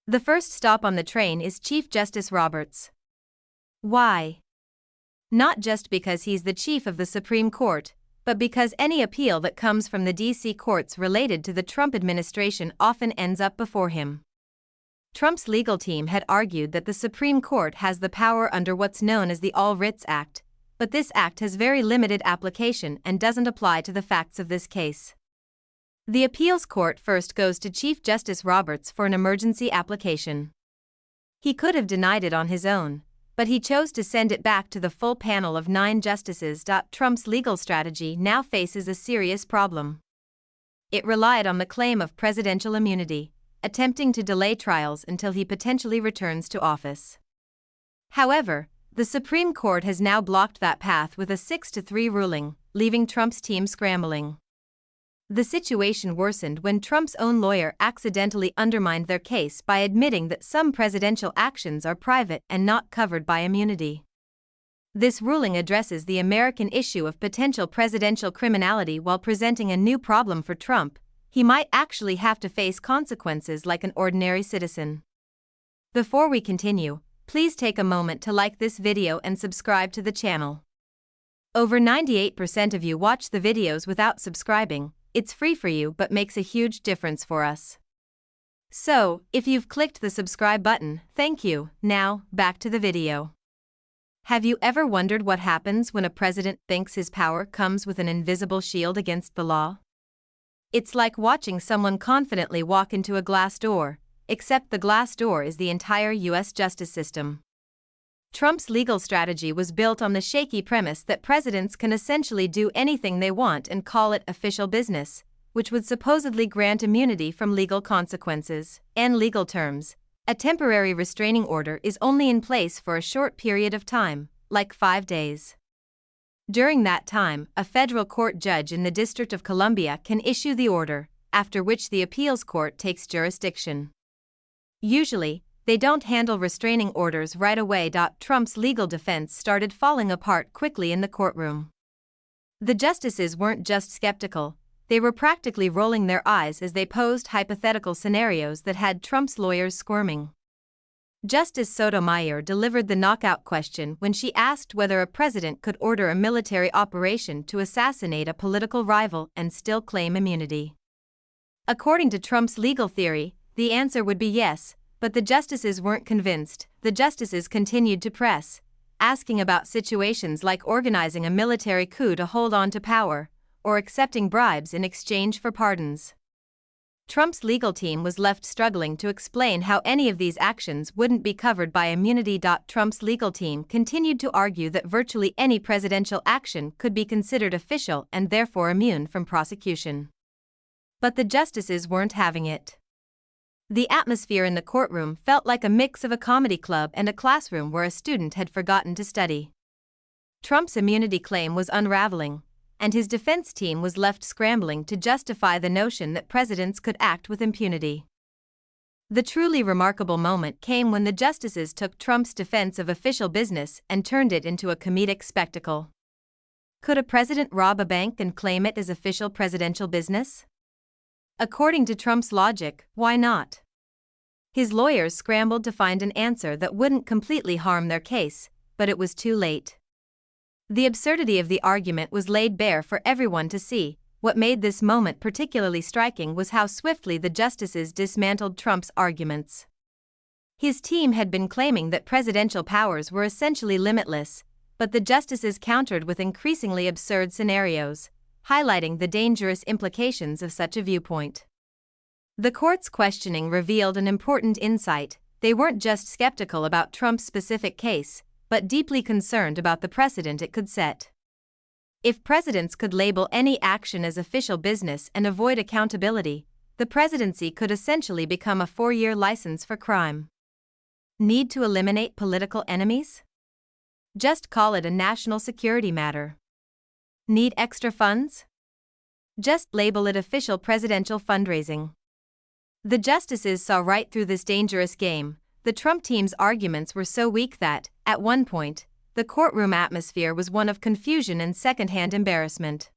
The first stop on the train is Chief Justice Roberts. Why? Not just because he's the chief of the Supreme Court, but because any appeal that comes from the D.C. courts related to the Trump administration often ends up before him. Trump's legal team had argued that the Supreme Court has the power under what's known as the All Writs Act, but this act has very limited application and doesn't apply to the facts of this case. The appeals court first goes to Chief Justice Roberts for an emergency application. He could have denied it on his own, but he chose to send it back to the full panel of 9 justices. Trump's legal strategy now faces a serious problem. It relied on the claim of presidential immunity, attempting to delay trials until he potentially returns to office. However, the Supreme Court has now blocked that path with a 6-3 ruling, leaving Trump's team scrambling. The situation worsened when Trump's own lawyer accidentally undermined their case by admitting that some presidential actions are private and not covered by immunity. This ruling addresses the American issue of potential presidential criminality while presenting a new problem for Trump. He might actually have to face consequences like an ordinary citizen. Before we continue, please take a moment to like this video and subscribe to the channel. Over 98% of you watch the videos without subscribing. It's free for you but makes a huge difference for us. So, if you've clicked the subscribe button, thank you. Now, back to the video. Have you ever wondered what happens when a president thinks his power comes with an invisible shield against the law? It's like watching someone confidently walk into a glass door, except the glass door is the entire U.S. justice system. Trump's legal strategy was built on the shaky premise that presidents can essentially do anything they want and call it official business, which would supposedly grant immunity from legal consequences. In legal terms, a temporary restraining order is only in place for a short period of time, like 5 days. During that time, a federal court judge in the District of Columbia can issue the order, after which the appeals court takes jurisdiction. Usually, they don't handle restraining orders right away. Trump's legal defense started falling apart quickly in the courtroom. The justices weren't just skeptical, they were practically rolling their eyes as they posed hypothetical scenarios that had Trump's lawyers squirming. Justice Sotomayor delivered the knockout question when she asked whether a president could order a military operation to assassinate a political rival and still claim immunity. According to Trump's legal theory, the answer would be yes. But the justices weren't convinced. The justices continued to press, asking about situations like organizing a military coup to hold on to power, or accepting bribes in exchange for pardons. Trump's legal team was left struggling to explain how any of these actions wouldn't be covered by immunity. Trump's legal team continued to argue that virtually any presidential action could be considered official and therefore immune from prosecution. But the justices weren't having it. The atmosphere in the courtroom felt like a mix of a comedy club and a classroom where a student had forgotten to study. Trump's immunity claim was unraveling, and his defense team was left scrambling to justify the notion that presidents could act with impunity. The truly remarkable moment came when the justices took Trump's defense of official business and turned it into a comedic spectacle. Could a president rob a bank and claim it as official presidential business? According to Trump's logic, why not? His lawyers scrambled to find an answer that wouldn't completely harm their case, but it was too late. The absurdity of the argument was laid bare for everyone to see. What made this moment particularly striking was how swiftly the justices dismantled Trump's arguments. His team had been claiming that presidential powers were essentially limitless, but the justices countered with increasingly absurd scenarios, highlighting the dangerous implications of such a viewpoint. The court's questioning revealed an important insight. They weren't just skeptical about Trump's specific case, but deeply concerned about the precedent it could set. If presidents could label any action as official business and avoid accountability, the presidency could essentially become a 4-year license for crime. Need to eliminate political enemies? Just call it a national security matter. Need extra funds? Just label it official presidential fundraising. The justices saw right through this dangerous game. The Trump team's arguments were so weak that, at one point, the courtroom atmosphere was one of confusion and secondhand embarrassment.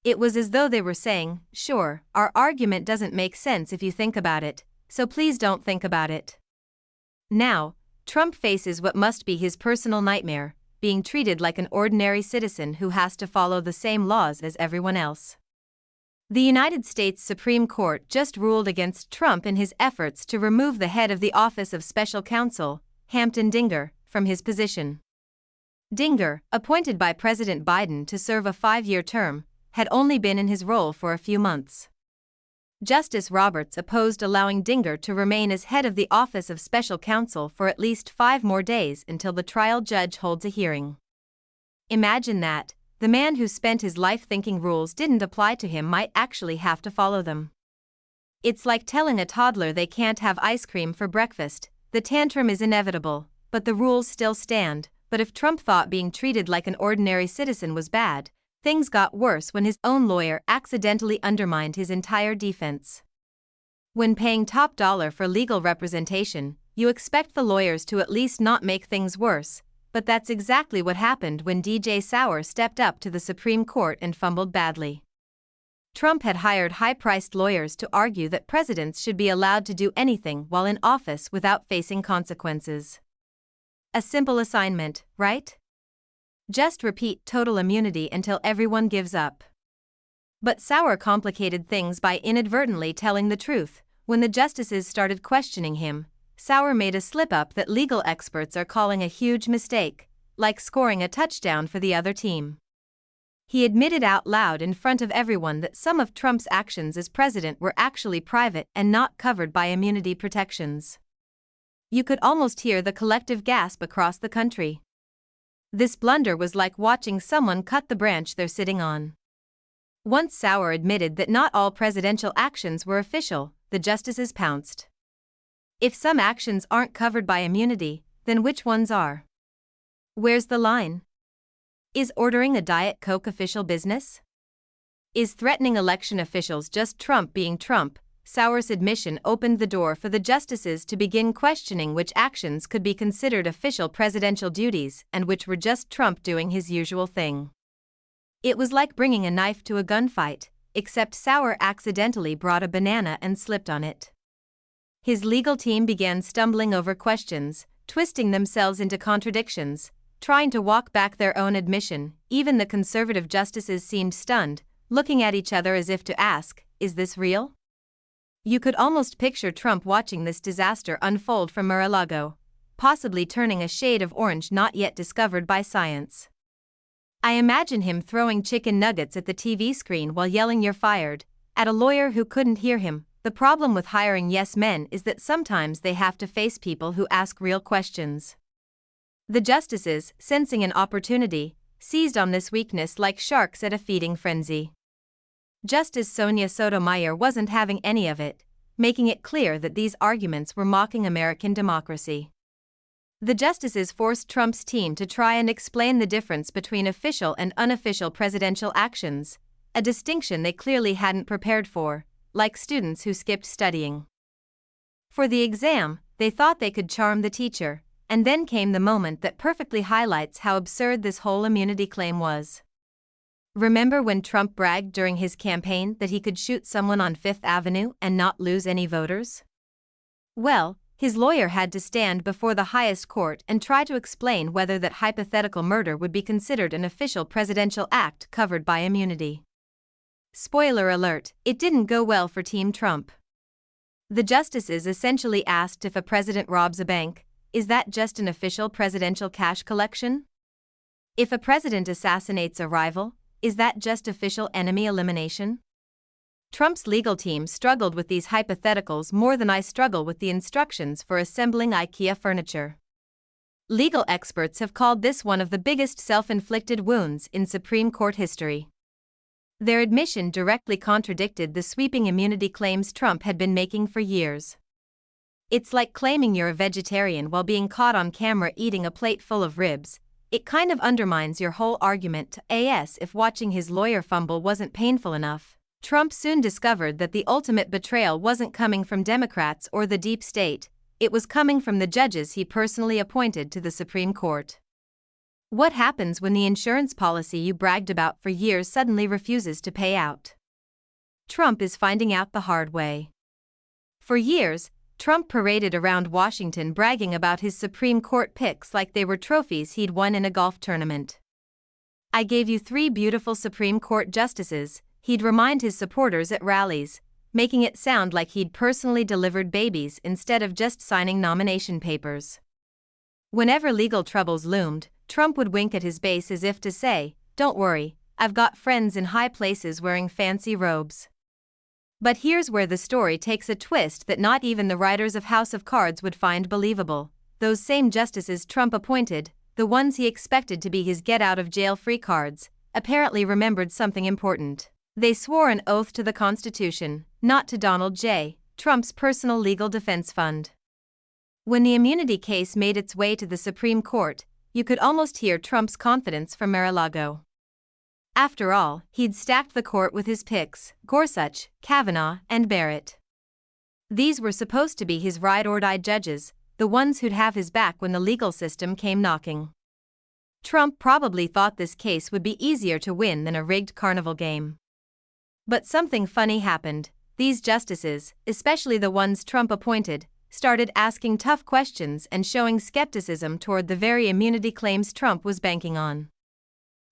It was as though they were saying, "Sure, our argument doesn't make sense if you think about it, so please don't think about it. Now, Trump faces what must be his personal nightmare, being treated like an ordinary citizen who has to follow the same laws as everyone else. The United States Supreme Court just ruled against Trump in his efforts to remove the head of the Office of Special Counsel, Hampton Dinger, from his position. Dinger, appointed by President Biden to serve a 5-year term, had only been in his role for a few months. Justice Roberts opposed allowing Dinger to remain as head of the Office of Special Counsel for at least 5 more days until the trial judge holds a hearing. Imagine that, the man who spent his life thinking rules didn't apply to him might actually have to follow them. It's like telling a toddler they can't have ice cream for breakfast. The tantrum is inevitable, but the rules still stand. But if Trump thought being treated like an ordinary citizen was bad, things got worse when his own lawyer accidentally undermined his entire defense. When paying top dollar for legal representation, you expect the lawyers to at least not make things worse, but that's exactly what happened when DJ Sauer stepped up to the Supreme Court and fumbled badly. Trump had hired high-priced lawyers to argue that presidents should be allowed to do anything while in office without facing consequences. A simple assignment, right? Just repeat total immunity until everyone gives up. But Sauer complicated things by inadvertently telling the truth. When the justices started questioning him, Sauer made a slip-up that legal experts are calling a huge mistake, like scoring a touchdown for the other team. He admitted out loud in front of everyone that some of Trump's actions as president were actually private and not covered by immunity protections. You could almost hear the collective gasp across the country. This blunder was like watching someone cut the branch they're sitting on. Once Sauer admitted that not all presidential actions were official, the justices pounced. If some actions aren't covered by immunity, then which ones are? Where's the line? Is ordering a Diet Coke official business? Is threatening election officials just Trump being Trump? Sauer's admission opened the door for the justices to begin questioning which actions could be considered official presidential duties and which were just Trump doing his usual thing. It was like bringing a knife to a gunfight, except Sauer accidentally brought a banana and slipped on it. His legal team began stumbling over questions, twisting themselves into contradictions, trying to walk back their own admission. Even the conservative justices seemed stunned, looking at each other as if to ask, "Is this real?" You could almost picture Trump watching this disaster unfold from Mar-a-Lago, possibly turning a shade of orange not yet discovered by science. I imagine him throwing chicken nuggets at the TV screen while yelling "You're fired" at a lawyer who couldn't hear him. The problem with hiring yes men is that sometimes they have to face people who ask real questions. The justices, sensing an opportunity, seized on this weakness like sharks at a feeding frenzy. Justice Sonia Sotomayor wasn't having any of it, making it clear that these arguments were mocking American democracy. The justices forced Trump's team to try and explain the difference between official and unofficial presidential actions, a distinction they clearly hadn't prepared for, like students who skipped studying. For the exam, they thought they could charm the teacher, and then came the moment that perfectly highlights how absurd this whole immunity claim was. Remember when Trump bragged during his campaign that he could shoot someone on Fifth Avenue and not lose any voters? Well, his lawyer had to stand before the highest court and try to explain whether that hypothetical murder would be considered an official presidential act covered by immunity. Spoiler alert, it didn't go well for Team Trump. The justices essentially asked if a president robs a bank, is that just an official presidential cash collection? If a president assassinates a rival, is that just official enemy elimination? Trump's legal team struggled with these hypotheticals more than I struggle with the instructions for assembling IKEA furniture. Legal experts have called this one of the biggest self-inflicted wounds in Supreme Court history. Their admission directly contradicted the sweeping immunity claims Trump had been making for years. It's like claiming you're a vegetarian while being caught on camera eating a plate full of ribs. It kind of undermines your whole argument. If watching his lawyer fumble wasn't painful enough, Trump soon discovered that the ultimate betrayal wasn't coming from Democrats or the deep state, it was coming from the judges he personally appointed to the Supreme Court. What happens when the insurance policy you bragged about for years suddenly refuses to pay out? Trump is finding out the hard way. For years, Trump paraded around Washington bragging about his Supreme Court picks like they were trophies he'd won in a golf tournament. "I gave you 3 beautiful Supreme Court justices," he'd remind his supporters at rallies, making it sound like he'd personally delivered babies instead of just signing nomination papers. Whenever legal troubles loomed, Trump would wink at his base as if to say, "Don't worry, I've got friends in high places wearing fancy robes." But here's where the story takes a twist that not even the writers of House of Cards would find believable. Those same justices Trump appointed, the ones he expected to be his get-out-of-jail-free cards, apparently remembered something important. They swore an oath to the Constitution, not to Donald J. Trump's personal legal defense fund. When the immunity case made its way to the Supreme Court, you could almost hear Trump's confidence from Mar-a-Lago. After all, he'd stacked the court with his picks: Gorsuch, Kavanaugh, and Barrett. These were supposed to be his ride-or-die judges, the ones who'd have his back when the legal system came knocking. Trump probably thought this case would be easier to win than a rigged carnival game. But something funny happened. These justices, especially the ones Trump appointed, started asking tough questions and showing skepticism toward the very immunity claims Trump was banking on.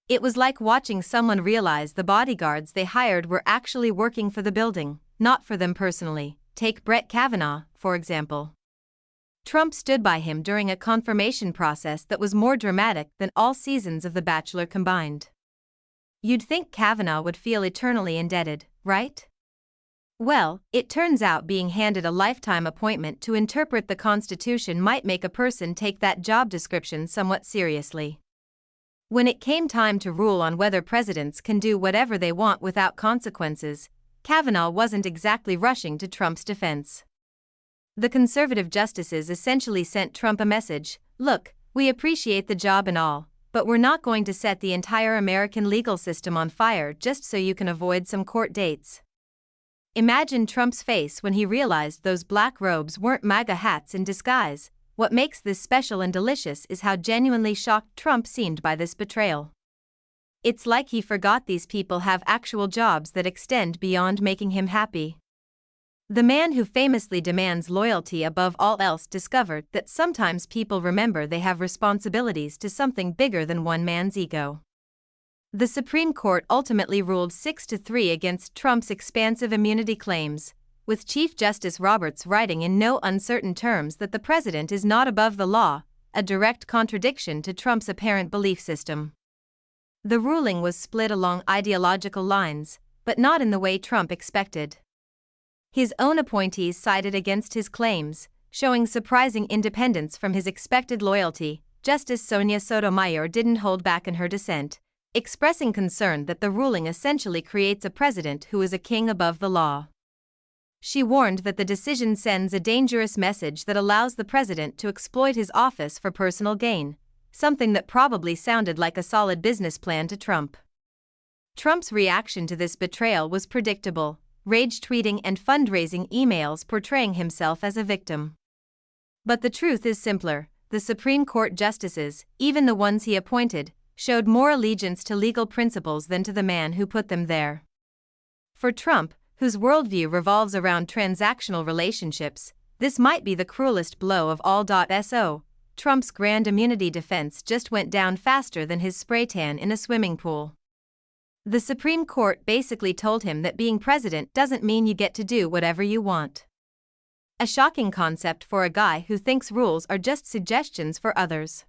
It was like watching someone realize the bodyguards they hired were actually working for the building, not for them personally. Take Brett Kavanaugh, for example. Trump stood by him during a confirmation process that was more dramatic than all seasons of The Bachelor combined. You'd think Kavanaugh would feel eternally indebted, right? Well, it turns out being handed a lifetime appointment to interpret the Constitution might make a person take that job description somewhat seriously. When it came time to rule on whether presidents can do whatever they want without consequences, Kavanaugh wasn't exactly rushing to Trump's defense. The conservative justices essentially sent Trump a message: "Look, we appreciate the job and all, but we're not going to set the entire American legal system on fire just so you can avoid some court dates." Imagine Trump's face when he realized those black robes weren't MAGA hats in disguise. What makes this special and delicious is how genuinely shocked Trump seemed by this betrayal. It's like he forgot these people have actual jobs that extend beyond making him happy. The man who famously demands loyalty above all else discovered that sometimes people remember they have responsibilities to something bigger than one man's ego. The Supreme Court ultimately ruled 6-3 against Trump's expansive immunity claims, with Chief Justice Roberts writing in no uncertain terms that the president is not above the law, a direct contradiction to Trump's apparent belief system. The ruling was split along ideological lines, but not in the way Trump expected. His own appointees sided against his claims, showing surprising independence from his expected loyalty. Justice Sonia Sotomayor didn't hold back in her dissent, expressing concern that the ruling essentially creates a president who is a king above the law. She warned that the decision sends a dangerous message that allows the president to exploit his office for personal gain, something that probably sounded like a solid business plan to Trump. Trump's reaction to this betrayal was predictable: rage tweeting and fundraising emails portraying himself as a victim. But the truth is simpler: the Supreme Court justices, even the ones he appointed, showed more allegiance to legal principles than to the man who put them there. For Trump, whose worldview revolves around transactional relationships, this might be the cruelest blow of all. So, Trump's grand immunity defense just went down faster than his spray tan in a swimming pool. The Supreme Court basically told him that being president doesn't mean you get to do whatever you want. A shocking concept for a guy who thinks rules are just suggestions for others.